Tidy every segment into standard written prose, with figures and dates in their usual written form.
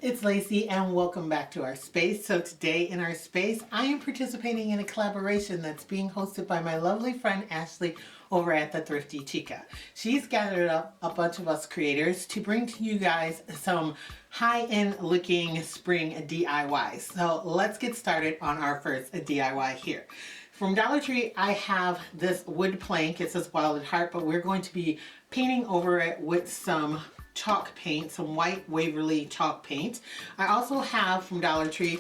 it's Lacey and welcome back to our space. So today in our space, I am participating in a collaboration that's being hosted by my lovely friend Ashley over at the Thrifty Chica. She's gathered up a bunch of us creators to bring to you guys some high-end looking spring DIYs. So let's get started on our first DIY here. From Dollar Tree, I have this wood plank. It says Wild at Heart, but we're going to be painting over it with some chalk paint, some white Waverly chalk paint. I also have from Dollar Tree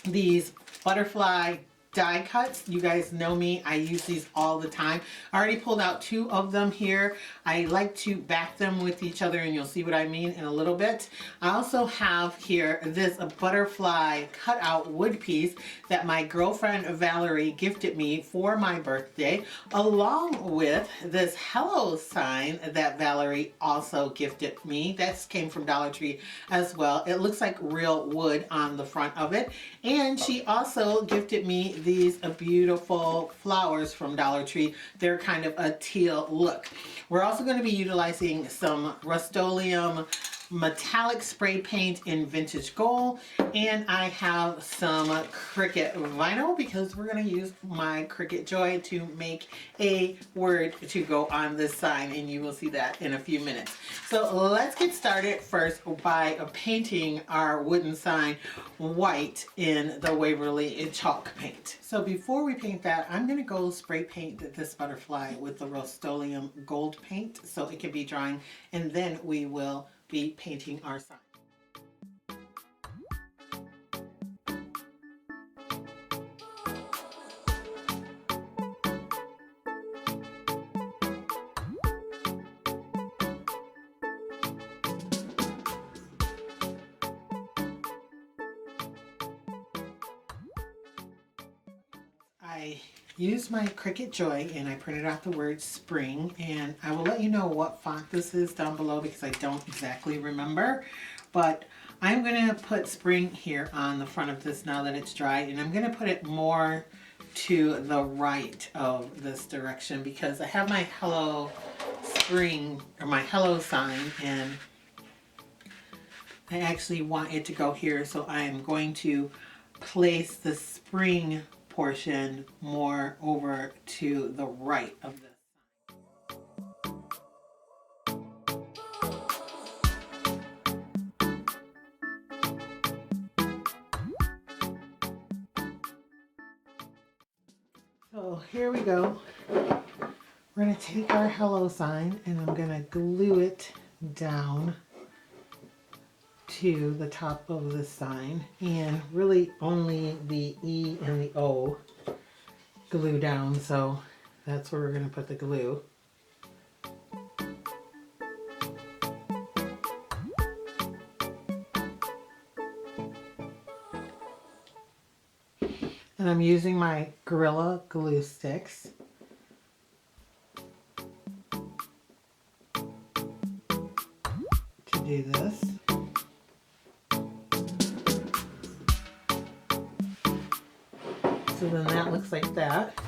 these butterfly die cuts. You guys know me, I use these all the time. I already pulled out 2 of them here. I like to back them with each other and you'll see what I mean in a little bit. I also have here this butterfly cutout wood piece that my girlfriend Valerie gifted me for my birthday, along with this hello sign that Valerie also gifted me. That came from Dollar Tree as well. It looks like real wood on the front of it. And she also gifted me these beautiful flowers from Dollar Tree. They're kind of a teal look. We're also going to be utilizing some Rust-Oleum metallic spray paint in vintage gold, and I have some Cricut vinyl because we're going to use my Cricut Joy to make a word to go on this sign, and you will see that in a few minutes. So let's get started first by painting our wooden sign white in the Waverly chalk paint. So before we paint that, I'm going to go spray paint this butterfly with the Rust-Oleum gold paint so it can be drying, and then we will be painting our sign. I used my Cricut Joy and I printed out the word spring, and I will let you know what font this is down below because I don't exactly remember, but I'm going to put spring here on the front of this now that it's dry, and I'm going to put it more to the right of this direction because I have my hello spring or my hello sign and I actually want it to go here, so I am going to place the spring portion more over to the right of this. So here we go. We're going to take our hello sign and I'm going to glue it down to the top of the sign, and really only the E and the O glue down, so that's where we're going to put the glue. And I'm using my Gorilla glue sticks. To do this. So then that looks like that.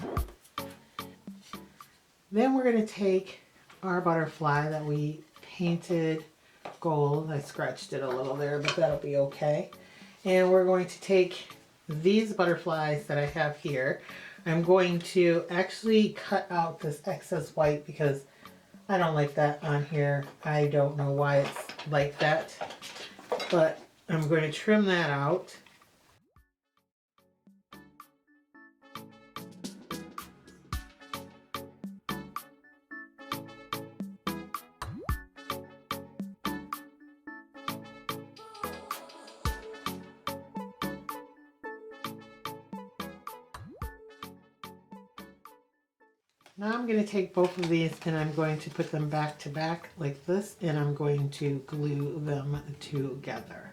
Then we're going to take our butterfly that we painted gold. I scratched it a little there, but that'll be okay. And we're going to take these butterflies that I have here. I'm going to actually cut out this excess white because I don't like that on here. I don't know why it's like that, but I'm going to trim that out. Now I'm going to take both of these and I'm going to put them back to back like this, and I'm going to glue them together.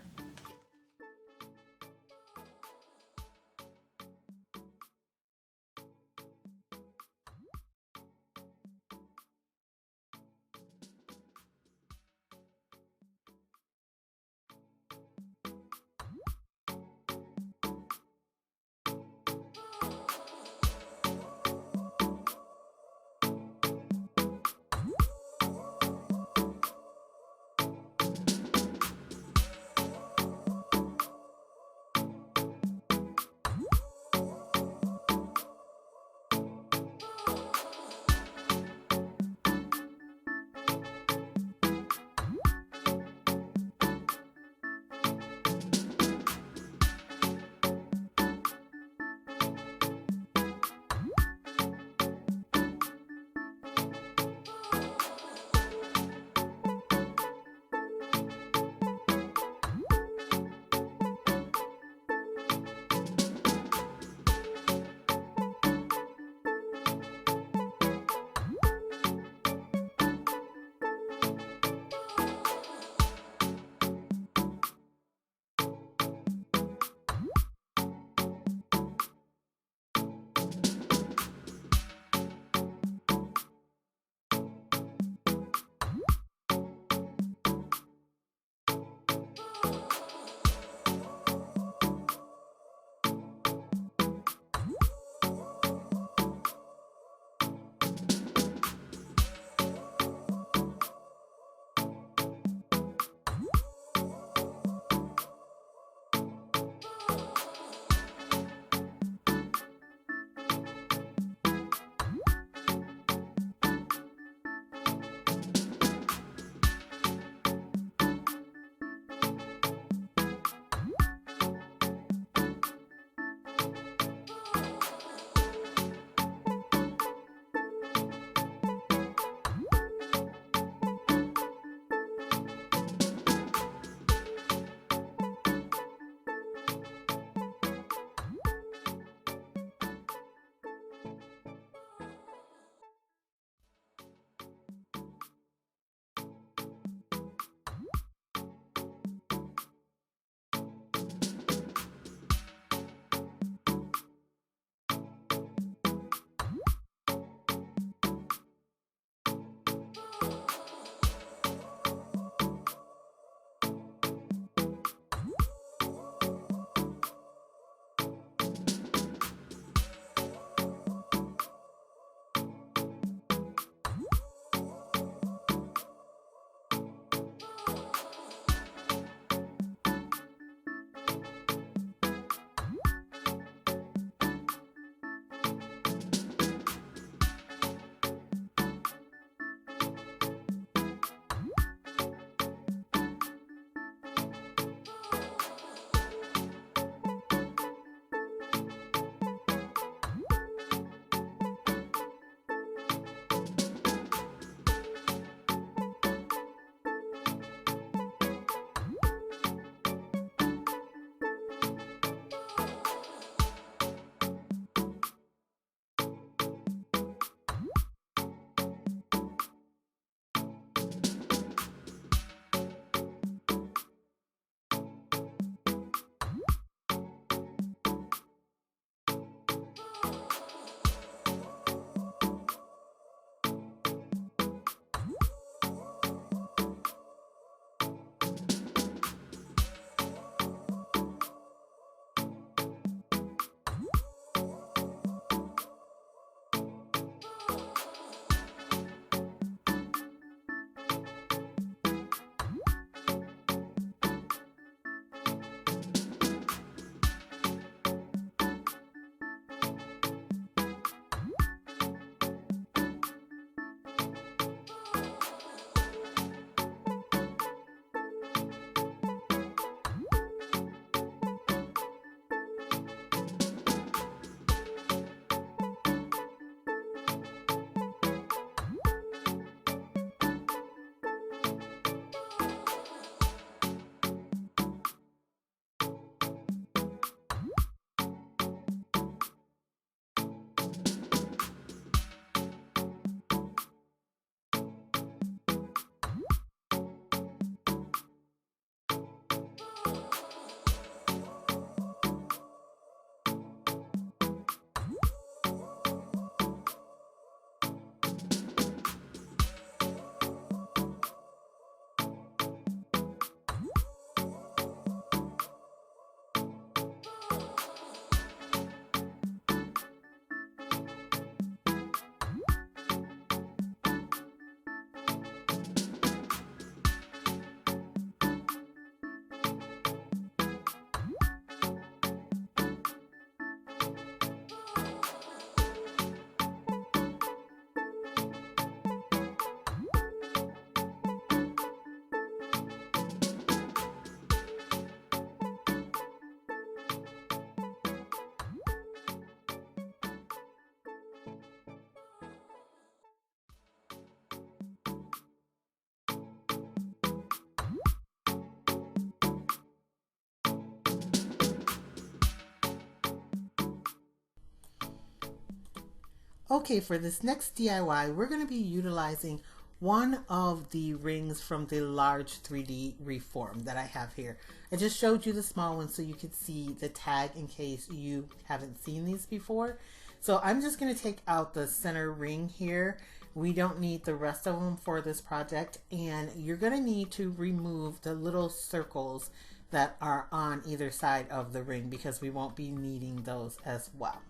Okay, for this next DIY, we're going to be utilizing one of the rings from the large 3D reform that I have here. I just showed you the small one so you could see the tag in case you haven't seen these before. So I'm just going to take out the center ring here. We don't need the rest of them for this project, and you're going to need to remove the little circles that are on either side of the ring because we won't be needing those as well.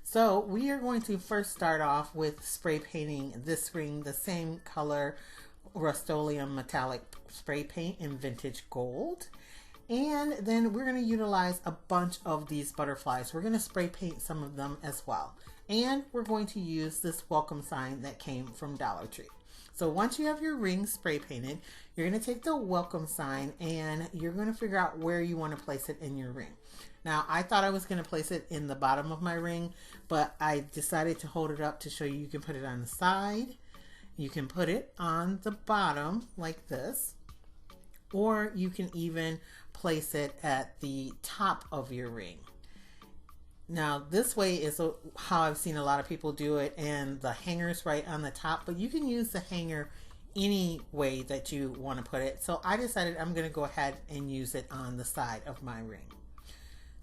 So we are going to first start off with spray painting this ring the same color Rust-Oleum metallic spray paint in vintage gold. And then we're going to utilize a bunch of these butterflies. We're going to spray paint some of them as well. And we're going to use this welcome sign that came from Dollar Tree. So once you have your ring spray painted, you're going to take the welcome sign and you're going to figure out where you want to place it in your ring. Now, I thought I was going to place it in the bottom of my ring, but I decided to hold it up to show you you can put it on the side. You can put it on the bottom like this, or you can even place it at the top of your ring. Now, this way is how I've seen a lot of people do it, and the hanger's right on the top, but you can use the hanger any way that you want to put it. So I decided I'm going to go ahead and use it on the side of my ring.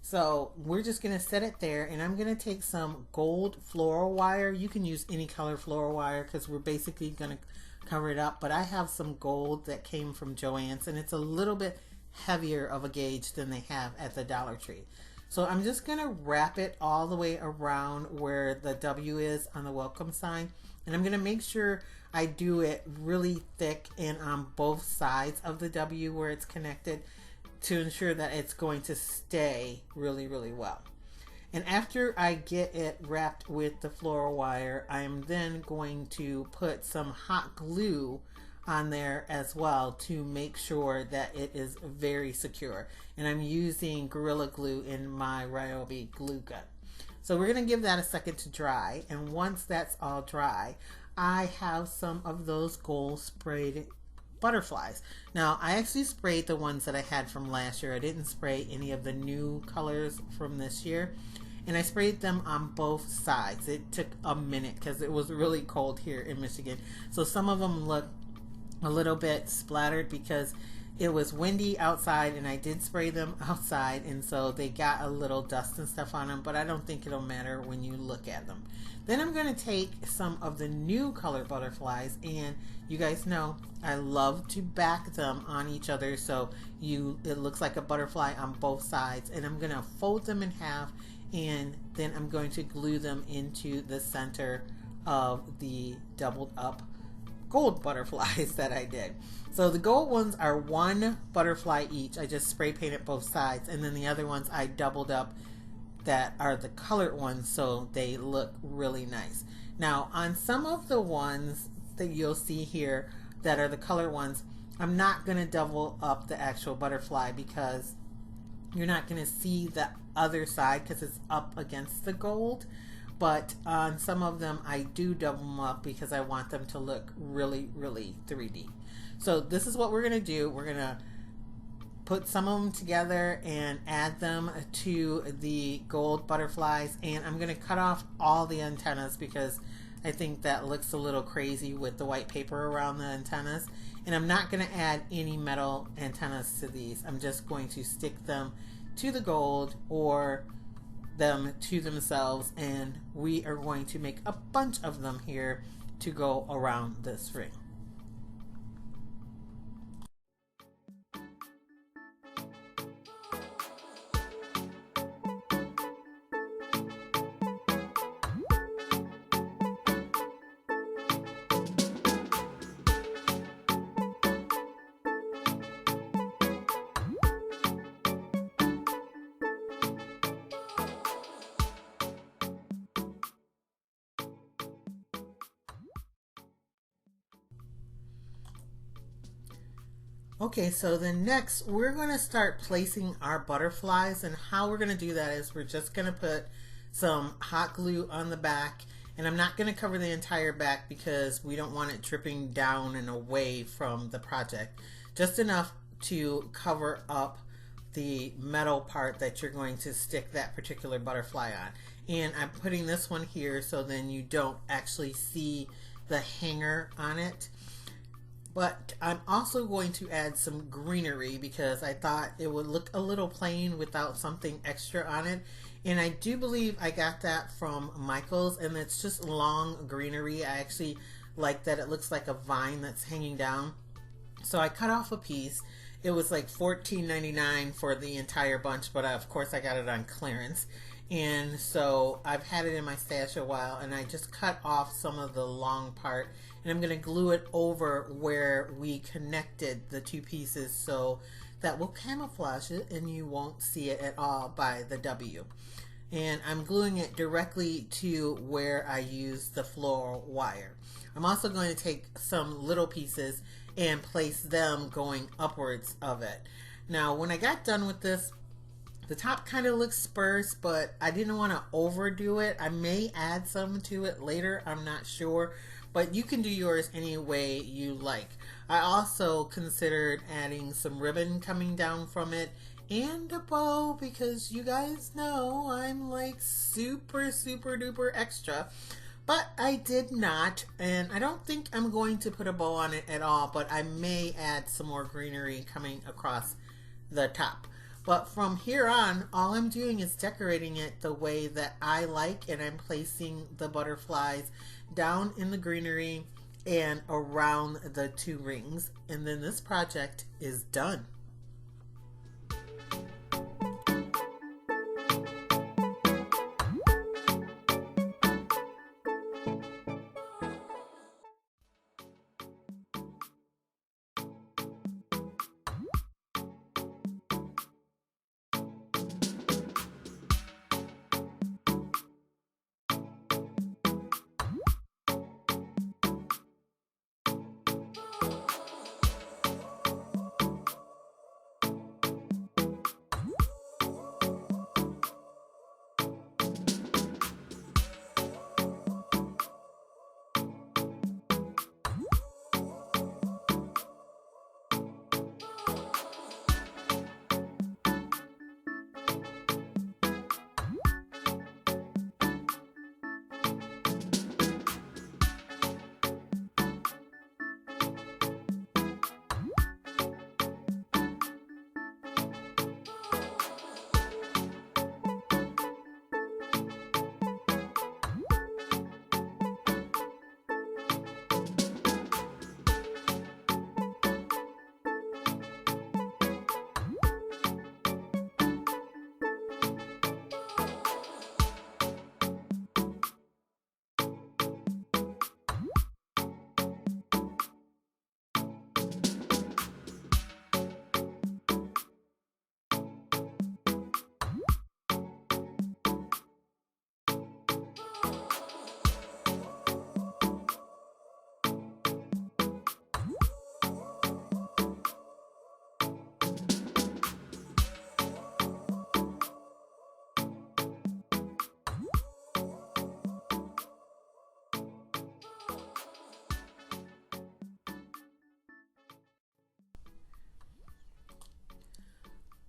So we're just going to set it there, and I'm going to take some gold floral wire. You can use any color floral wire because we're basically going to cover it up, but I have some gold that came from Joann's, and it's a little bit heavier of a gauge than they have at the Dollar Tree. So I'm just going to wrap it all the way around where the W is on the welcome sign, and I'm going to make sure I do it really thick and on both sides of the W where it's connected, to ensure that it's going to stay really, really well. And after I get it wrapped with the floral wire, I'm then going to put some hot glue on there as well to make sure that it is very secure. And I'm using Gorilla Glue in my Ryobi glue gun. So we're going to give that a second to dry. And once that's all dry, I have some of those gold sprayed butterflies. Now, I actually sprayed the ones that I had from last year. I didn't spray any of the new colors from this year. And I sprayed them on both sides. It took a minute because it was really cold here in Michigan. So some of them look a little bit splattered because it was windy outside and I did spray them outside, and so they got a little dust and stuff on them, but I don't think it'll matter when you look at them. Then I'm going to take some of the new color butterflies, and you guys know I love to back them on each other so it looks like a butterfly on both sides, and I'm going to fold them in half, and then I'm going to glue them into the center of the doubled up gold butterflies that I did. So the gold ones are one butterfly each. I just spray painted both sides, and then the other ones I doubled up that are the colored ones so they look really nice. Now on some of the ones that you'll see here that are the colored ones, I'm not going to double up the actual butterfly because you're not going to see the other side because it's up against the gold. But on some of them I do double them up because I want them to look really, really 3D. So this is what we're going to do. We're going to put some of them together and add them to the gold butterflies, and I'm going to cut off all the antennas because I think that looks a little crazy with the white paper around the antennas, and I'm not going to add any metal antennas to these. I'm just going to stick them to the gold or them to themselves, and we are going to make a bunch of them here to go around this ring. Okay, so then next we're going to start placing our butterflies, and how we're going to do that is we're just going to put some hot glue on the back, and I'm not going to cover the entire back because we don't want it dripping down and away from the project. Just enough to cover up the metal part that you're going to stick that particular butterfly on. And I'm putting this one here so then you don't actually see the hanger on it. But I'm also going to add some greenery because I thought it would look a little plain without something extra on it. And I do believe I got that from Michael's, and it's just long greenery. I actually like that it looks like a vine that's hanging down. So I cut off a piece. It was like $14.99 for the entire bunch, but of course I got it on clearance. And so I've had it in my stash a while, and I just cut off some of the long part, and I'm going to glue it over where we connected the two pieces so that will camouflage it and you won't see it at all by the W. And I'm gluing it directly to where I use the floral wire. I'm also going to take some little pieces and place them going upwards of it. Now, when I got done with this, the top kind of looks sparse, but I didn't want to overdo it. I may add some to it later, I'm not sure, but you can do yours any way you like. I also considered adding some ribbon coming down from it and a bow because you guys know I'm like super duper extra. But I did not, and I don't think I'm going to put a bow on it at all, but I may add some more greenery coming across the top. But from here on, all I'm doing is decorating it the way that I like, and I'm placing the butterflies down in the greenery and around the two rings. And then this project is done.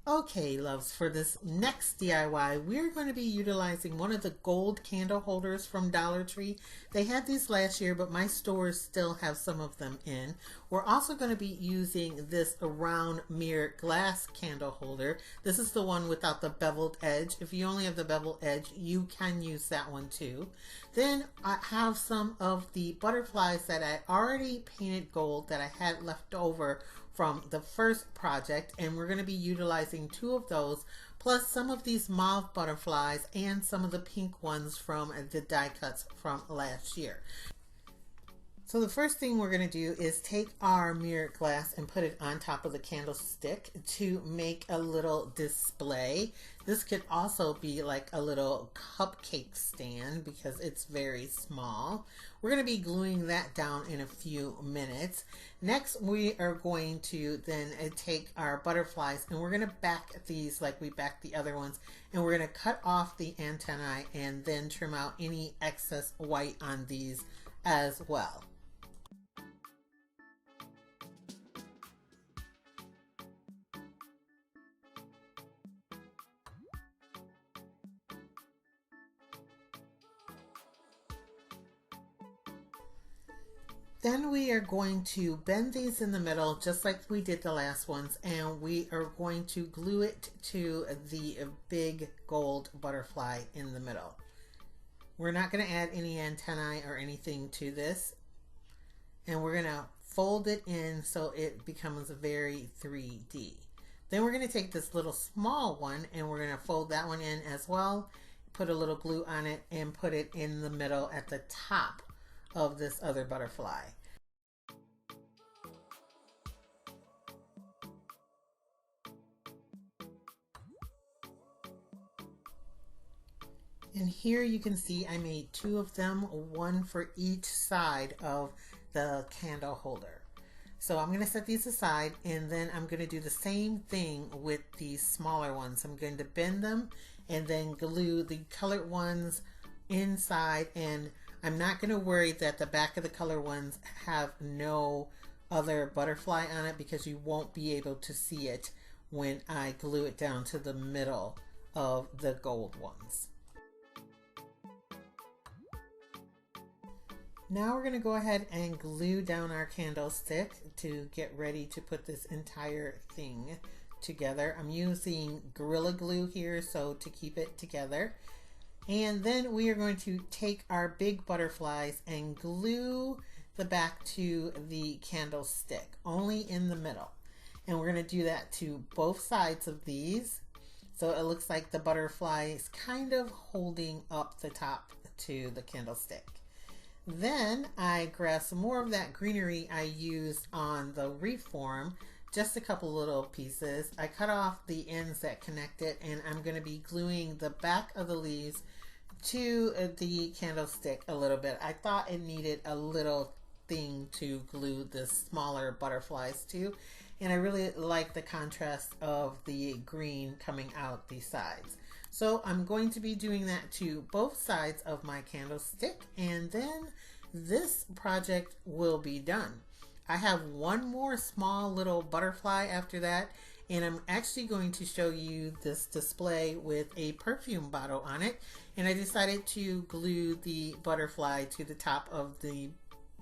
Okay, loves, for this next DIY, we're going to be utilizing one of the gold candle holders from Dollar Tree. They had these last year, but my stores still have some of them in. We're also going to be using this round mirror glass candle holder. This is the one without the beveled edge. If you only have the beveled edge, you can use that one too. Then I have some of the butterflies that I already painted gold that I had left over from the first project, and we're going to be utilizing two of those plus some of these mauve butterflies and some of the pink ones from the die cuts from last year. So the first thing we're going to do is take our mirror glass and put it on top of the candlestick to make a little display. This could also be like a little cupcake stand because it's very small. We're going to be gluing that down in a few minutes. Next, we are going to then take our butterflies and we're going to back these like we backed the other ones, and we're going to cut off the antennae and then trim out any excess white on these as well. Then we are going to bend these in the middle just like we did the last ones, and we are going to glue it to the big gold butterfly in the middle. We're not going to add any antennae or anything to this, and we're going to fold it in so it becomes very 3D. Then we're going to take this little small one and we're going to fold that one in as well, put a little glue on it, and put it in the middle at the top of this other butterfly. And here you can see I made two of them, one for each side of the candle holder. So I'm going to set these aside, and then I'm going to do the same thing with these smaller ones. I'm going to bend them and then glue the colored ones inside, and I'm not going to worry that the back of the color ones have no other butterfly on it, because you won't be able to see it when I glue it down to the middle of the gold ones. Now we're going to go ahead and glue down our candlestick to get ready to put this entire thing together. I'm using Gorilla Glue here so to keep it together. And then we are going to take our big butterflies and glue the back to the candlestick, only in the middle. And we're going to do that to both sides of these. So it looks like the butterfly is kind of holding up the top to the candlestick. Then I grabbed some more of that greenery I used on the reform, just a couple little pieces. I cut off the ends that connect it, and I'm going to be gluing the back of the leaves to the candlestick a little bit. I thought it needed a little thing to glue the smaller butterflies to, and I really like the contrast of the green coming out the sides. So I'm going to be doing that to both sides of my candlestick, and then this project will be done. I have one more small little butterfly after that, and I'm actually going to show you this display with a perfume bottle on it, and I decided to glue the butterfly to the top of the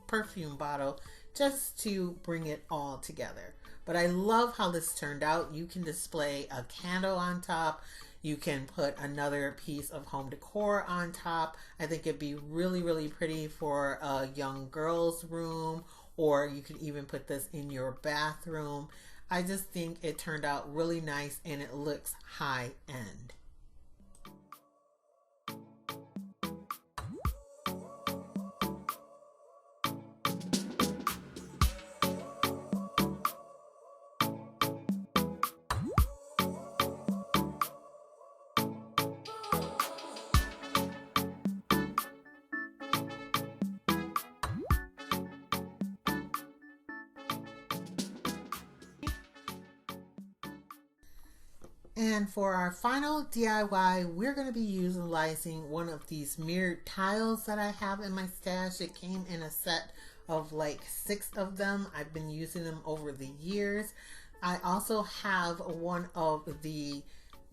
perfume bottle just to bring it all together. But I love how this turned out. You can display a candle on top. You can put another piece of home decor on top. I think it'd be really, really pretty for a young girl's room, or you could even put this in your bathroom. I just think it turned out really nice, and it looks high end. And for our final DIY, we're going to be utilizing one of these mirrored tiles that I have in my stash. It came in a set of like 6 of them. I've been using them over the years. I also have one of the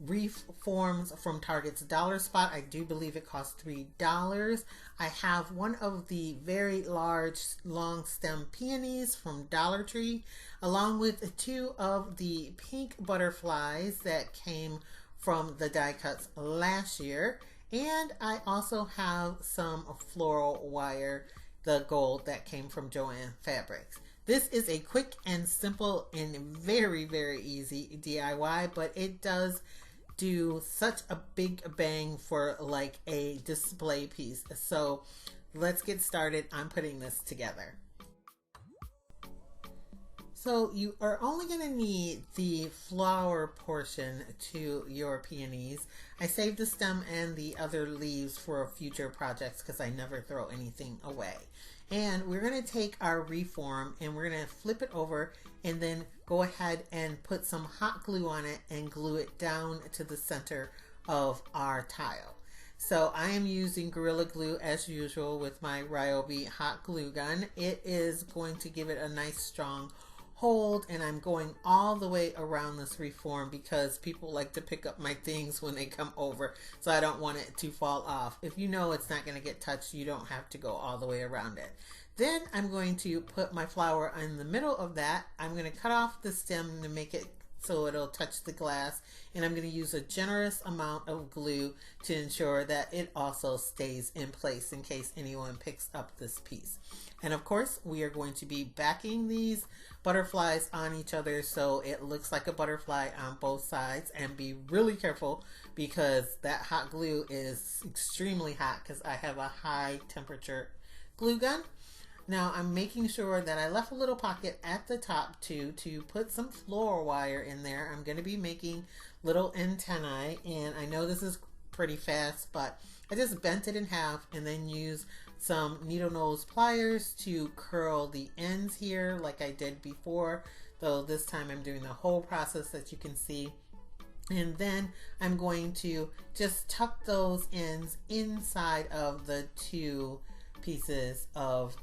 reef forms from Target's Dollar Spot. I do believe it costs $3. I have one of the very large long stem peonies from Dollar Tree, along with 2 of the pink butterflies that came from the die cuts last year. And I also have some floral wire, the gold that came from Joann Fabrics. This is a quick and simple and very, very easy DIY, but it does do such a big bang for like a display piece. So let's get started on putting this together. So you are only going to need the flower portion to your peonies. I saved the stem and the other leaves for future projects because I never throw anything away. And we're going to take our reform and we're going to flip it over and then go ahead and put some hot glue on it and glue it down to the center of our tile. So I am using Gorilla Glue as usual with my Ryobi hot glue gun. It is going to give it a nice strong hold, and I'm going all the way around this reform because people like to pick up my things when they come over, so I don't want it to fall off. If you know it's not going to get touched, you don't have to go all the way around it. Then I'm going to put my flower in the middle of that. I'm going to cut off the stem to make it so it'll touch the glass, and I'm going to use a generous amount of glue to ensure that it also stays in place in case anyone picks up this piece. And of course, we are going to be backing these butterflies on each other so it looks like a butterfly on both sides. And be really careful because that hot glue is extremely hot because I have a high temperature glue gun. Now I'm making sure that I left a little pocket at the top too to put some floral wire in there. I'm going to be making little antennae, and I know this is pretty fast, but I just bent it in half and then used some needle nose pliers to curl the ends here like I did before, though this time I'm doing the whole process that you can see. And then I'm going to just tuck those ends inside of the two pieces of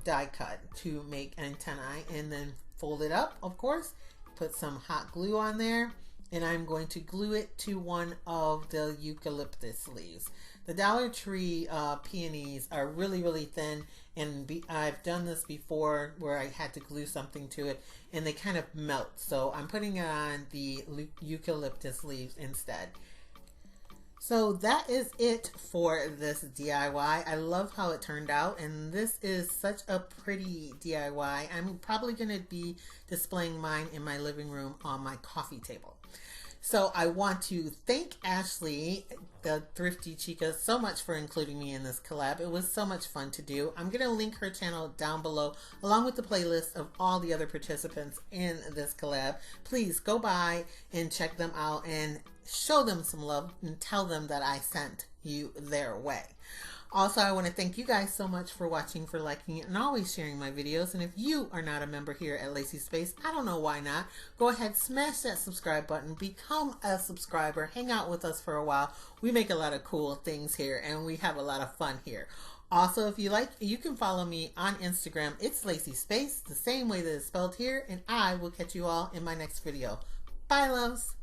die cut to make antennae, and then fold it up, of course, put some hot glue on there, and I'm going to glue it to one of the eucalyptus leaves. The Dollar Tree peonies are really thin, and I've done this before where I had to glue something to it and they kind of melt, so I'm putting it on the eucalyptus leaves instead. So that is it for this DIY. I love how it turned out, and this is such a pretty DIY. I'm probably going to be displaying mine in my living room on my coffee table. So I want to thank Ashley, the Thrifty Chica, so much for including me in this collab. It was so much fun to do. I'm going to link her channel down below along with the playlist of all the other participants in this collab. Please go by and check them out and show them some love and tell them that I sent you their way. Also, I want to thank you guys so much for watching, for liking it, and always sharing my videos. And if you are not a member here at Lacee Space, I don't know why not. Go ahead, smash that subscribe button, become a subscriber, hang out with us for a while. We make a lot of cool things here, and we have a lot of fun here. Also, if you like, you can follow me on Instagram. It's Lacee Space, the same way that it's spelled here, and I will catch you all in my next video. Bye, loves.